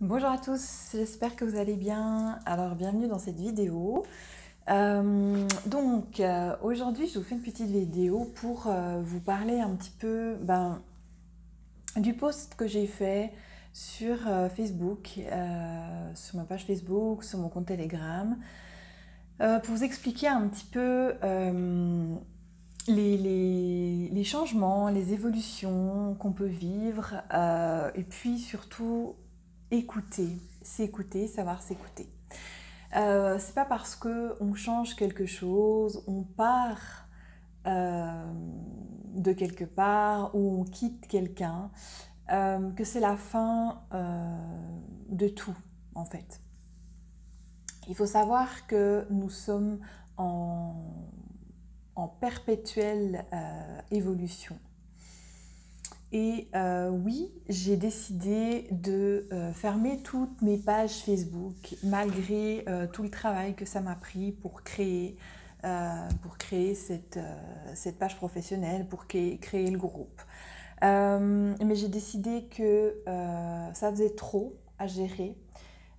Bonjour à tous, j'espère que vous allez bien. Alors, bienvenue dans cette vidéo. Aujourd'hui, je vous fais une petite vidéo pour vous parler un petit peu du post que j'ai fait sur Facebook, sur ma page Facebook, sur mon compte Telegram, pour vous expliquer un petit peu les changements, les évolutions qu'on peut vivre, et puis surtout écouter, s'écouter, savoir s'écouter. C'est pas parce que on change quelque chose, on part de quelque part ou on quitte quelqu'un, que c'est la fin de tout en fait. Il faut savoir que nous sommes en, en perpétuelle évolution. Et oui, j'ai décidé de fermer toutes mes pages Facebook, malgré tout le travail que ça m'a pris pour créer cette page professionnelle, pour créer le groupe. Mais j'ai décidé que ça faisait trop à gérer.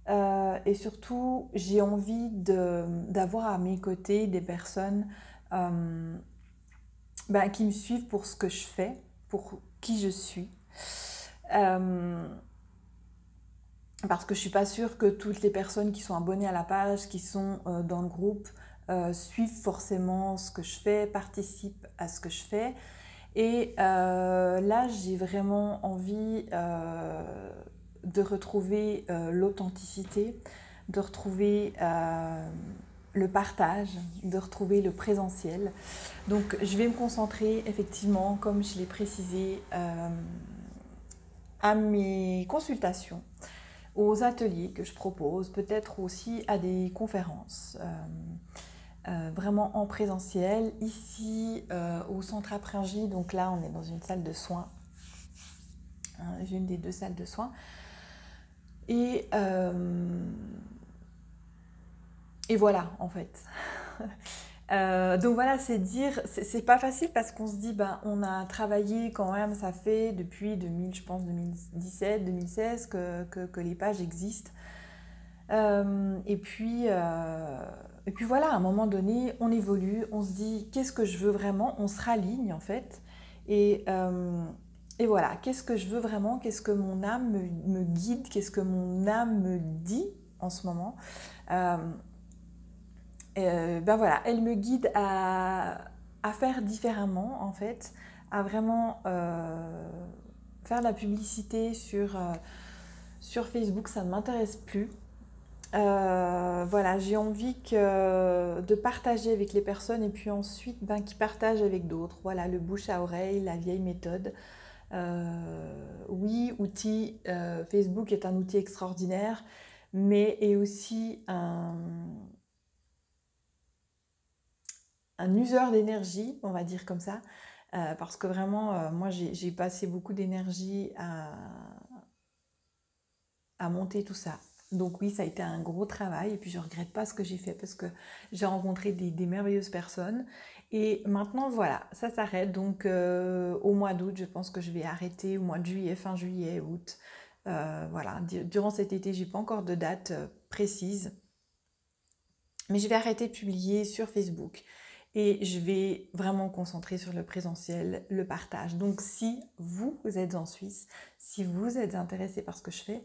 Et surtout, j'ai envie d'avoir à mes côtés des personnes qui me suivent pour ce que je fais, pour qui je suis. Euh, Parce que je suis pas sûre que toutes les personnes qui sont abonnées à la page, qui sont dans le groupe, suivent forcément ce que je fais, participent à ce que je fais. Et là, j'ai vraiment envie de retrouver l'authenticité, de retrouver le partage, de retrouver le présentiel. Donc, je vais me concentrer effectivement, comme je l'ai précisé, à mes consultations, aux ateliers que je propose, peut-être aussi à des conférences, vraiment en présentiel, ici au centre Apringy. Donc là, on est dans une salle de soins, une des deux salles de soins. Et, et voilà, en fait. Donc voilà, c'est dire, c'est pas facile parce qu'on se dit, ben, on a travaillé quand même, ça fait depuis 2000, je pense 2017, 2016 que les pages existent. Et puis voilà, à un moment donné, on évolue, on se dit qu'est-ce que je veux vraiment, on se raligne en fait. Et, euh, et voilà, qu'est-ce que je veux vraiment, qu'est-ce que mon âme me guide, qu'est-ce que mon âme me dit en ce moment. Euh, ben voilà, elle me guide à faire différemment en fait, à vraiment faire la publicité sur Facebook, ça ne m'intéresse plus. Voilà, j'ai envie de partager avec les personnes et puis ensuite qu'ils partagent avec d'autres. Voilà, le bouche à oreille, la vieille méthode. Oui, Facebook est un outil extraordinaire, mais est aussi un useur d'énergie, on va dire comme ça, parce que vraiment, moi, j'ai passé beaucoup d'énergie à monter tout ça. Donc oui, ça a été un gros travail et puis je regrette pas ce que j'ai fait parce que j'ai rencontré des merveilleuses personnes. Et maintenant, voilà, ça s'arrête. Donc au mois d'août, je pense que je vais arrêter, au mois de juillet, fin juillet, août. Voilà, durant cet été, j'ai pas encore de date précise. Mais je vais arrêter de publier sur Facebook et je vais vraiment me concentrer sur le présentiel, le partage. Donc si vous êtes en Suisse, si vous êtes intéressé par ce que je fais,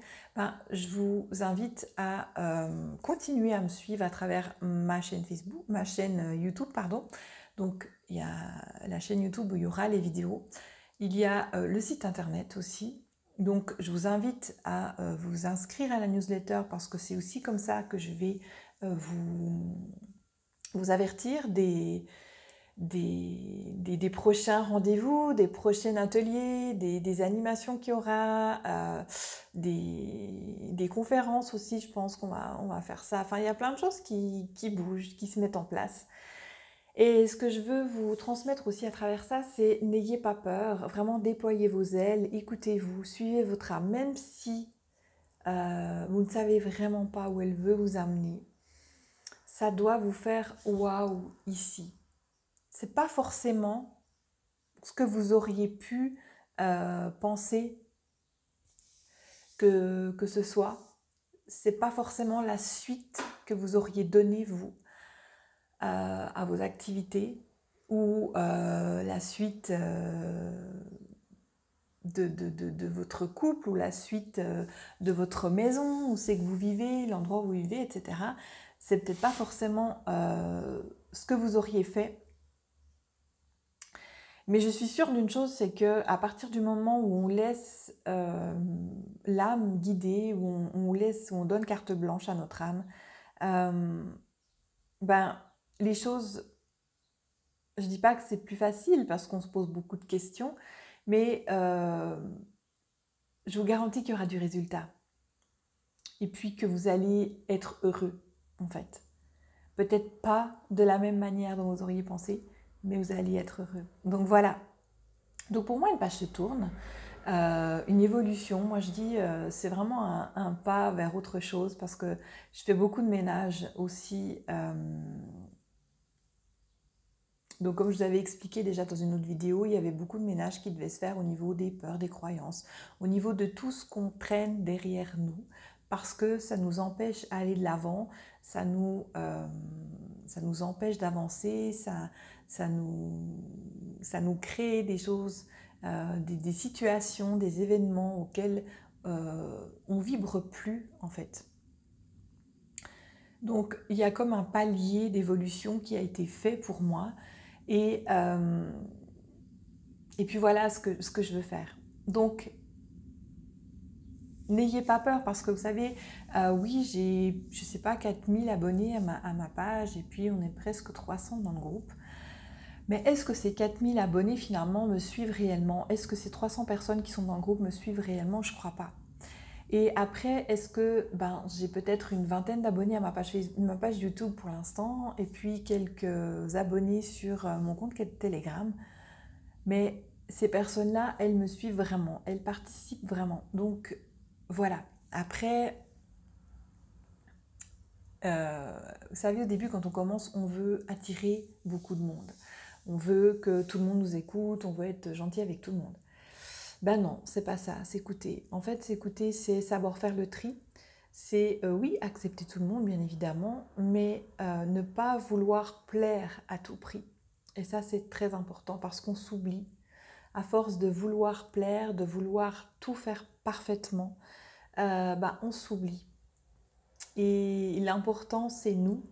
je vous invite à continuer à me suivre à travers ma chaîne Facebook, ma chaîne YouTube, pardon. Donc il y a la chaîne YouTube où il y aura les vidéos. Il y a le site internet aussi. Donc je vous invite à vous inscrire à la newsletter parce que c'est aussi comme ça que je vais vous avertir des prochains rendez-vous, des prochains ateliers, des animations qu'il y aura, des conférences aussi, je pense on va faire ça. Enfin, il y a plein de choses qui bougent, qui se mettent en place. Et ce que je veux vous transmettre aussi à travers ça, c'est n'ayez pas peur, vraiment déployez vos ailes, écoutez-vous, suivez votre âme, même si vous ne savez vraiment pas où elle veut vous amener. Ça doit vous faire waouh ici. C'est pas forcément ce que vous auriez pu penser que ce soit, c'est pas forcément la suite que vous auriez donnée, vous, à vos activités, ou la suite de votre couple, ou la suite de votre maison, où c'est que vous vivez, l'endroit où vous vivez, etc. C'est peut-être pas forcément ce que vous auriez fait. Mais je suis sûre d'une chose, c'est que à partir du moment où on laisse l'âme guider, où on donne carte blanche à notre âme, ben, les choses, je dis pas que c'est plus facile parce qu'on se pose beaucoup de questions, mais je vous garantis qu'il y aura du résultat. Et puis que vous allez être heureux, en fait. Peut-être pas de la même manière dont vous auriez pensé, mais vous allez être heureux. Donc voilà. Donc pour moi, une page se tourne. Une évolution, moi je dis, c'est vraiment un pas vers autre chose parce que je fais beaucoup de ménage aussi. Donc comme je vous avais expliqué déjà dans une autre vidéo, il y avait beaucoup de ménage qui devait se faire au niveau des peurs, des croyances, au niveau de tout ce qu'on traîne derrière nous, parce que ça nous empêche d'aller de l'avant, ça nous empêche d'avancer, ça nous crée des choses, des situations, des événements auxquels on vibre plus en fait. Donc il y a comme un palier d'évolution qui a été fait pour moi. Et puis voilà ce que je veux faire. Donc, n'ayez pas peur parce que vous savez, oui, j'ai, je sais pas, 4000 abonnés à ma page et puis on est presque 300 dans le groupe. Mais est-ce que ces 4000 abonnés finalement me suivent réellement? Est-ce que ces 300 personnes qui sont dans le groupe me suivent réellement? Je crois pas. Et après, est-ce que j'ai peut-être une vingtaine d'abonnés à ma page YouTube pour l'instant et puis quelques abonnés sur mon compte Telegram. Mais ces personnes-là, elles me suivent vraiment, elles participent vraiment. Donc voilà. Après, vous savez, au début, quand on commence, on veut attirer beaucoup de monde. On veut que tout le monde nous écoute, on veut être gentil avec tout le monde. Ben non, c'est pas ça, s'écouter. En fait, s'écouter, c'est savoir faire le tri. C'est, oui, accepter tout le monde, bien évidemment, mais ne pas vouloir plaire à tout prix. Et ça, c'est très important parce qu'on s'oublie. À force de vouloir plaire, de vouloir tout faire parfaitement, on s'oublie. Et l'important, c'est nous.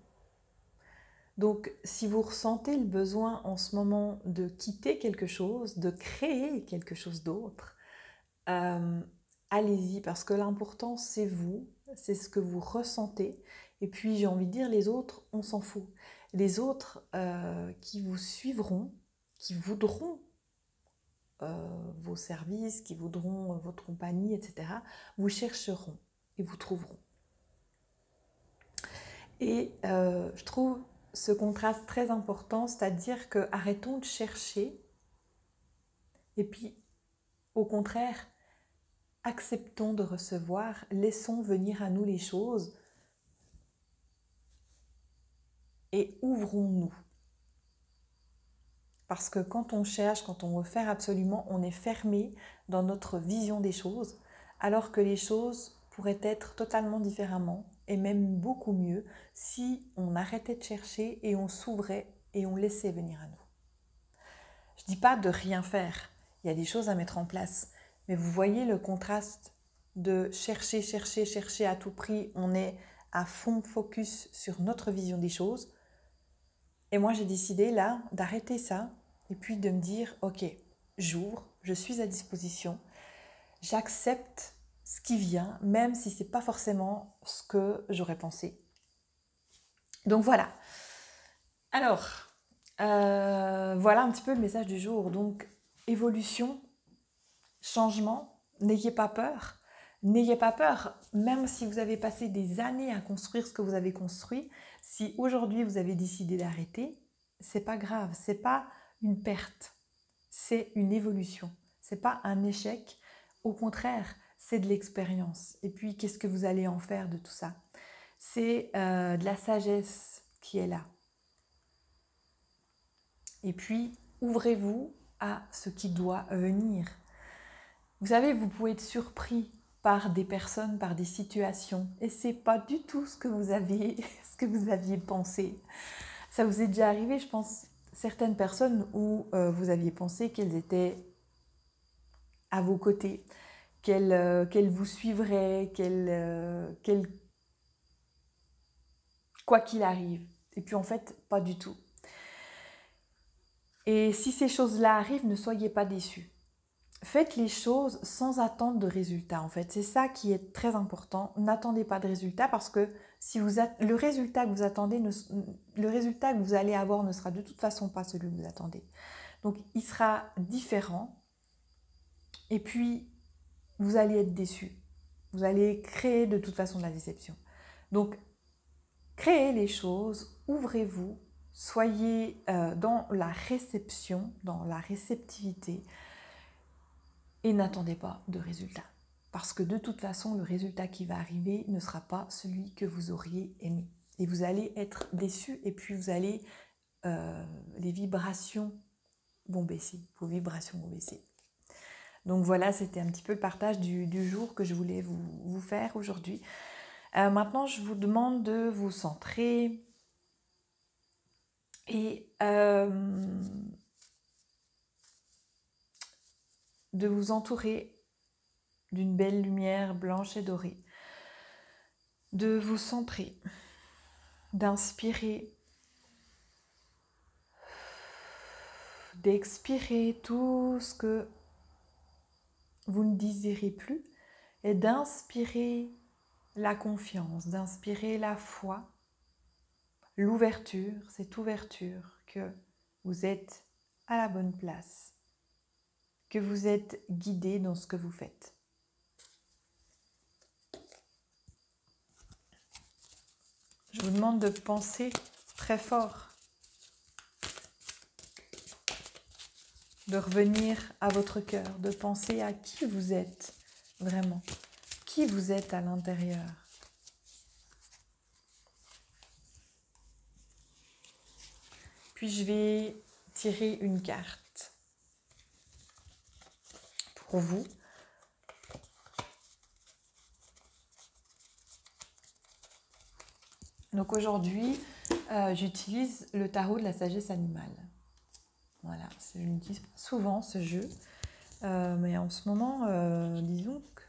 Donc, si vous ressentez le besoin en ce moment de quitter quelque chose, de créer quelque chose d'autre, allez-y, parce que l'important, c'est vous, c'est ce que vous ressentez. Et puis, j'ai envie de dire, les autres, on s'en fout. Les autres qui vous suivront, qui voudront vos services, qui voudront votre compagnie, etc., vous chercheront et vous trouveront. Et je trouve ce contraste très important, c'est-à-dire que arrêtons de chercher et puis au contraire, acceptons de recevoir, laissons venir à nous les choses et ouvrons-nous. Parce que quand on cherche, quand on veut faire absolument, on est fermé dans notre vision des choses, alors que les choses pourraient être totalement différemment et même beaucoup mieux si on arrêtait de chercher et on s'ouvrait et on laissait venir à nous. Je ne dis pas de rien faire, il y a des choses à mettre en place, mais vous voyez le contraste de chercher, chercher, chercher à tout prix, on est à fond focus sur notre vision des choses. Et moi j'ai décidé là d'arrêter ça et puis de me dire ok, j'ouvre, je suis à disposition, j'accepte ce qui vient, même si c'est pas forcément ce que j'aurais pensé. Donc voilà. Alors, voilà un petit peu le message du jour. Donc, évolution, changement, n'ayez pas peur. N'ayez pas peur, même si vous avez passé des années à construire ce que vous avez construit, si aujourd'hui vous avez décidé d'arrêter, c'est pas grave, c'est pas une perte, c'est une évolution. C'est pas un échec, au contraire, c'est de l'expérience. Et puis, qu'est-ce que vous allez en faire de tout ça? C'est de la sagesse qui est là. Et puis, ouvrez-vous à ce qui doit venir. Vous savez, vous pouvez être surpris par des personnes, par des situations. Et c'est pas du tout ce que vous aviez, ce que vous aviez pensé. Ça vous est déjà arrivé, je pense, certaines personnes où vous aviez pensé qu'elles étaient à vos côtés, qu'elles vous suivraient, quoi qu'il arrive. Et puis en fait, pas du tout. Et si ces choses-là arrivent, ne soyez pas déçus. Faites les choses sans attendre de résultats, en fait. C'est ça qui est très important. N'attendez pas de résultats parce que si le résultat que vous attendez, le résultat que vous allez avoir ne sera de toute façon pas celui que vous attendez. Donc, il sera différent. Et puis, vous allez être déçu. Vous allez créer de toute façon de la déception. Donc, créez les choses, ouvrez-vous, soyez dans la réception, dans la réceptivité. Et n'attendez pas de résultat. Parce que de toute façon, le résultat qui va arriver ne sera pas celui que vous auriez aimé. Et vous allez être déçu et puis vous allez... les vibrations vont baisser. Vos vibrations vont baisser. Donc voilà, c'était un petit peu le partage du jour que je voulais vous faire aujourd'hui. Maintenant, je vous demande de vous centrer et de vous entourer d'une belle lumière blanche et dorée, de vous centrer, d'inspirer, d'expirer tout ce que vous ne désirez plus et d'inspirer la confiance, d'inspirer la foi, l'ouverture, cette ouverture que vous êtes à la bonne place, que vous êtes guidé dans ce que vous faites. Je vous demande de penser très fort, de revenir à votre cœur, de penser à qui vous êtes vraiment, qui vous êtes à l'intérieur. Puis je vais tirer une carte pour vous. Donc aujourd'hui, j'utilise le tarot de la sagesse animale. Voilà, je n'utilise pas souvent ce jeu, mais en ce moment, disons que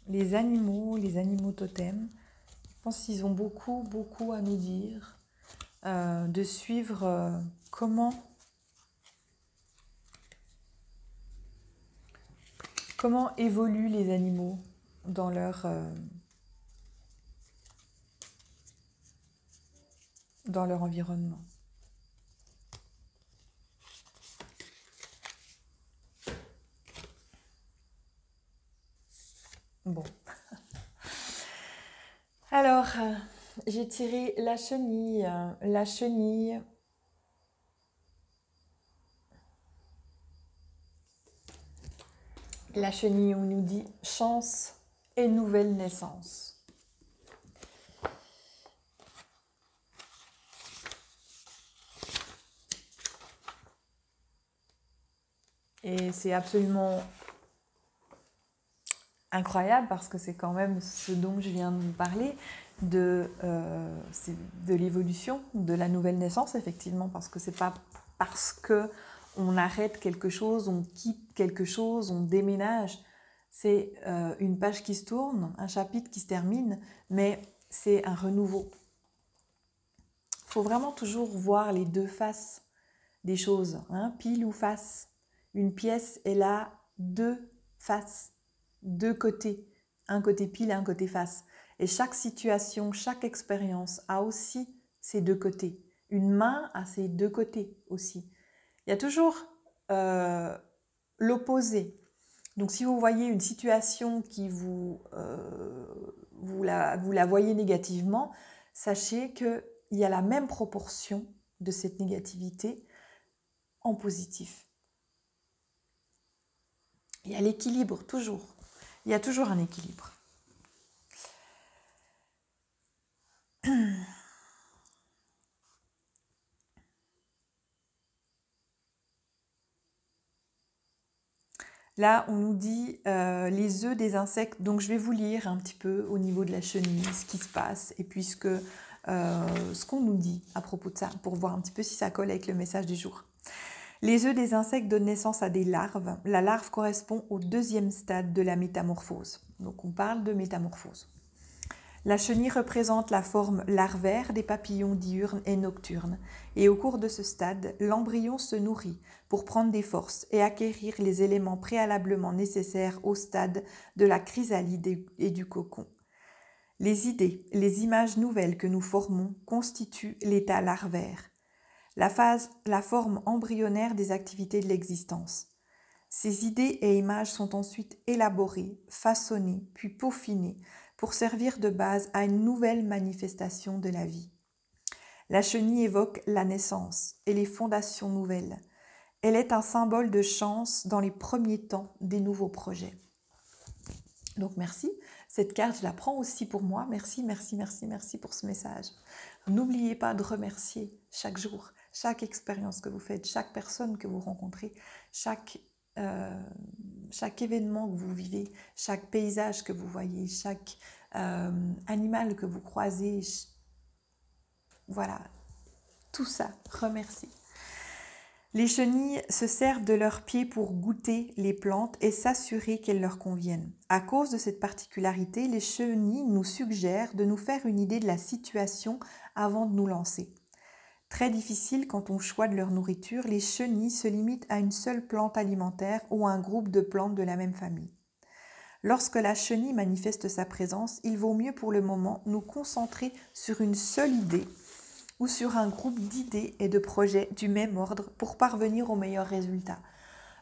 les animaux totems, je pense qu'ils ont beaucoup à nous dire, de suivre comment évoluent les animaux dans leur environnement. Bon. Alors, j'ai tiré la chenille. La chenille. La chenille, on nous dit chance et nouvelle naissance. Et c'est absolument incroyable parce que c'est quand même ce dont je viens de vous parler, de l'évolution, de la nouvelle naissance, effectivement, parce que c'est pas parce que on arrête quelque chose, on quitte quelque chose, on déménage. C'est une page qui se tourne, un chapitre qui se termine, mais c'est un renouveau. Il faut vraiment toujours voir les deux faces des choses, hein, pile ou face. Une pièce, elle a deux faces, deux côtés, un côté pile et un côté face. Et chaque situation, chaque expérience a aussi ses deux côtés. Une main a ses deux côtés aussi. Il y a toujours l'opposé. Donc si vous voyez une situation qui vous la voyez négativement, sachez qu'il y a la même proportion de cette négativité en positif. Il y a l'équilibre, toujours. Il y a toujours un équilibre. Là, on nous dit les œufs des insectes. Donc, je vais vous lire un petit peu au niveau de la chenille ce qui se passe et puis ce qu'on nous dit à propos de ça pour voir un petit peu si ça colle avec le message du jour. Les œufs des insectes donnent naissance à des larves. La larve correspond au deuxième stade de la métamorphose. Donc, on parle de métamorphose. La chenille représente la forme larvaire des papillons diurnes et nocturnes, et au cours de ce stade, l'embryon se nourrit pour prendre des forces et acquérir les éléments préalablement nécessaires au stade de la chrysalide et du cocon. Les idées, les images nouvelles que nous formons constituent l'état larvaire, la forme embryonnaire des activités de l'existence. Ces idées et images sont ensuite élaborées, façonnées, puis peaufinées pour servir de base à une nouvelle manifestation de la vie. La chenille évoque la naissance et les fondations nouvelles. Elle est un symbole de chance dans les premiers temps des nouveaux projets. Donc merci, cette carte je la prends aussi pour moi. Merci, merci, merci, merci pour ce message. N'oubliez pas de remercier chaque jour, chaque expérience que vous faites, chaque personne que vous rencontrez, chaque événement que vous vivez, chaque paysage que vous voyez, chaque animal que vous croisez. Voilà, tout ça, remerciez. Les chenilles se servent de leurs pieds pour goûter les plantes et s'assurer qu'elles leur conviennent. À cause de cette particularité, les chenilles nous suggèrent de nous faire une idée de la situation avant de nous lancer. Très difficile quand on choisit de leur nourriture, les chenilles se limitent à une seule plante alimentaire ou à un groupe de plantes de la même famille. Lorsque la chenille manifeste sa présence, il vaut mieux pour le moment nous concentrer sur une seule idée ou sur un groupe d'idées et de projets du même ordre pour parvenir au meilleur résultat.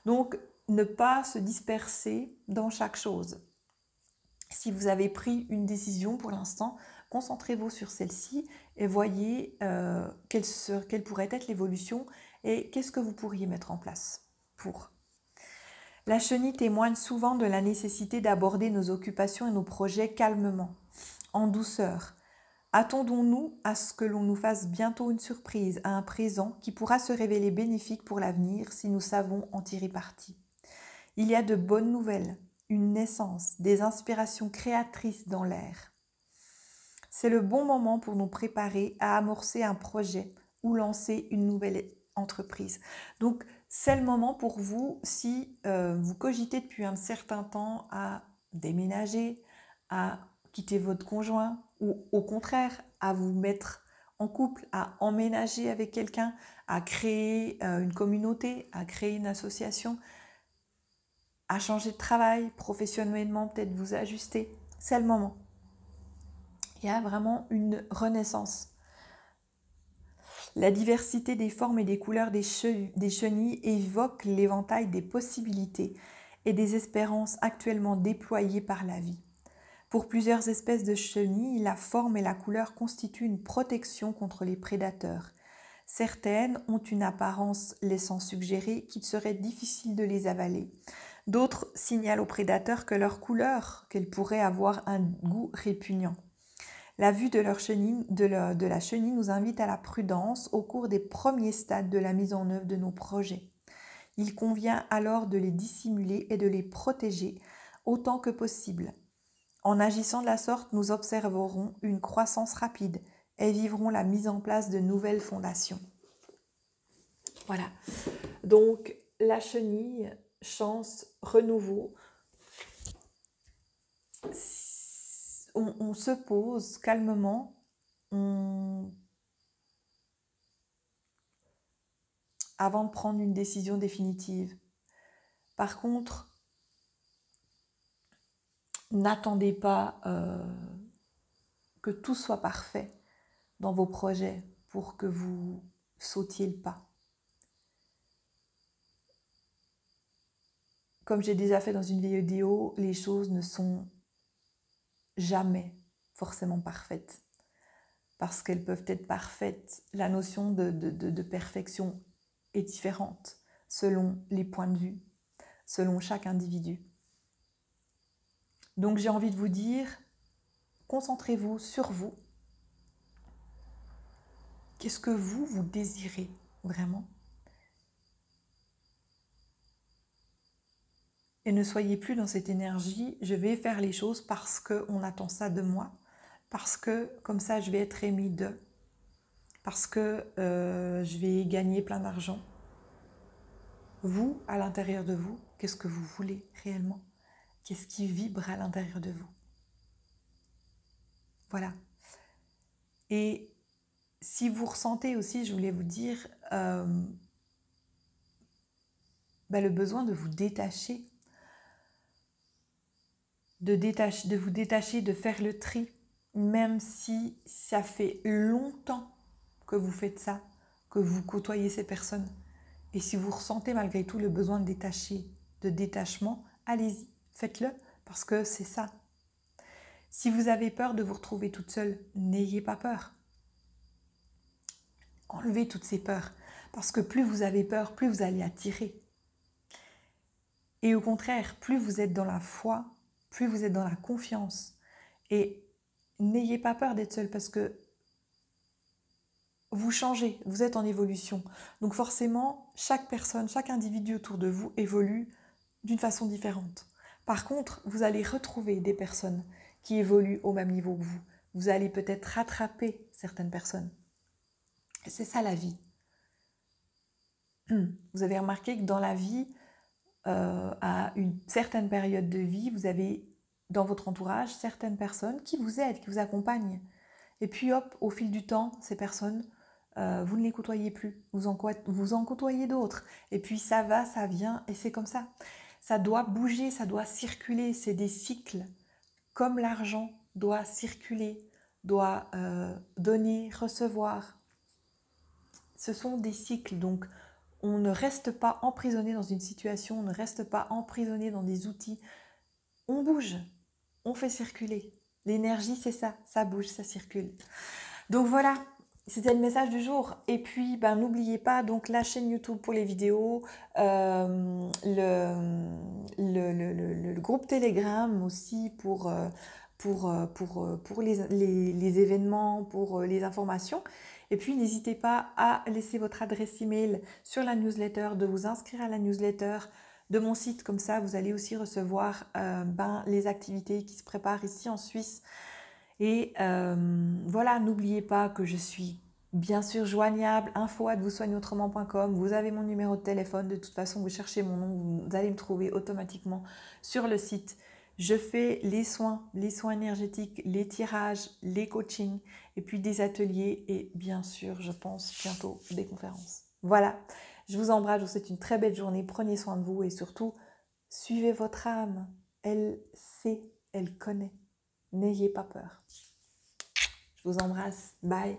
Donc, ne pas se disperser dans chaque chose. Si vous avez pris une décision pour l'instant, concentrez-vous sur celle-ci et voyez quelle pourrait être l'évolution et qu'est-ce que vous pourriez mettre en place pour. La chenille témoigne souvent de la nécessité d'aborder nos occupations et nos projets calmement, en douceur. Attendons-nous à ce que l'on nous fasse bientôt une surprise à un présent qui pourra se révéler bénéfique pour l'avenir si nous savons en tirer parti. Il y a de bonnes nouvelles, une naissance, des inspirations créatrices dans l'air. C'est le bon moment pour nous préparer à amorcer un projet ou lancer une nouvelle entreprise. Donc, c'est le moment pour vous, si vous cogitez depuis un certain temps à déménager, à quitter votre conjoint ou au contraire à vous mettre en couple, à emménager avec quelqu'un, à créer une communauté, à créer une association, à changer de travail, professionnellement peut-être vous ajuster. C'est le moment. Il y a vraiment une renaissance. La diversité des formes et des couleurs des chenilles évoque l'éventail des possibilités et des espérances actuellement déployées par la vie. Pour plusieurs espèces de chenilles, la forme et la couleur constituent une protection contre les prédateurs. Certaines ont une apparence laissant suggérer qu'il serait difficile de les avaler. D'autres signalent aux prédateurs que leur couleur, qu'elle pourrait avoir un goût répugnant. La vue de la chenille nous invite à la prudence au cours des premiers stades de la mise en œuvre de nos projets. Il convient alors de les dissimuler et de les protéger autant que possible. En agissant de la sorte, nous observerons une croissance rapide et vivrons la mise en place de nouvelles fondations. Voilà. Donc, la chenille, chance, renouveau. On se pose calmement, avant de prendre une décision définitive. Par contre, n'attendez pas que tout soit parfait dans vos projets pour que vous sautiez le pas. Comme j'ai déjà fait dans une vidéo, les choses ne sont jamais forcément parfaites. Parce qu'elles peuvent être parfaites, la notion de perfection est différente selon les points de vue, selon chaque individu. Donc j'ai envie de vous dire, concentrez-vous sur vous. Qu'est-ce que vous désirez vraiment ? et ne soyez plus dans cette énergie, je vais faire les choses parce qu'on attend ça de moi, parce que comme ça je vais être aimé d'eux, parce que je vais gagner plein d'argent. Vous, à l'intérieur de vous, qu'est-ce que vous voulez réellement? Qu'est-ce qui vibre à l'intérieur de vous? Voilà. Et si vous ressentez aussi, je voulais vous dire, le besoin de vous détacher, de vous détacher, de faire le tri, même si ça fait longtemps que vous faites ça, que vous côtoyez ces personnes. Et si vous ressentez malgré tout le besoin de détacher, de détachement, allez-y, faites-le, parce que c'est ça. Si vous avez peur de vous retrouver toute seule, n'ayez pas peur. Enlevez toutes ces peurs, parce que plus vous avez peur, plus vous allez attirer. Et au contraire, plus vous êtes dans la foi, plus vous êtes dans la confiance. Et n'ayez pas peur d'être seul, parce que vous changez, vous êtes en évolution. Donc forcément, chaque personne, chaque individu autour de vous évolue d'une façon différente. Par contre, vous allez retrouver des personnes qui évoluent au même niveau que vous. Vous allez peut-être rattraper certaines personnes. Et c'est ça la vie. Vous avez remarqué que dans la vie, à une certaine période de vie, vous avez dans votre entourage certaines personnes qui vous aident, qui vous accompagnent. Et puis hop, au fil du temps, ces personnes, vous ne les côtoyez plus, vous en côtoyez d'autres. Et puis ça va, ça vient, et c'est comme ça. Ça doit bouger, ça doit circuler, c'est des cycles. Comme l'argent doit circuler, doit donner, recevoir. Ce sont des cycles, donc on ne reste pas emprisonné dans une situation, on ne reste pas emprisonné dans des outils. On bouge, on fait circuler. L'énergie, c'est ça, ça bouge, ça circule. Donc voilà, c'était le message du jour. Et puis, n'oubliez pas donc la chaîne YouTube pour les vidéos, le groupe Telegram aussi pour les événements, pour les informations. Et puis, n'hésitez pas à laisser votre adresse email sur la newsletter, de vous inscrire à la newsletter de mon site. Comme ça, vous allez aussi recevoir les activités qui se préparent ici en Suisse. Et voilà, n'oubliez pas que je suis bien sûr joignable, info@voussoigneautrement.com. Vous avez mon numéro de téléphone. De toute façon, vous cherchez mon nom, vous allez me trouver automatiquement sur le site. Je fais les soins énergétiques, les tirages, les coachings, et puis des ateliers et bien sûr, je pense bientôt des conférences. Voilà, je vous embrasse, je vous souhaite une très belle journée. Prenez soin de vous et surtout, suivez votre âme. Elle sait, elle connaît. N'ayez pas peur. Je vous embrasse. Bye.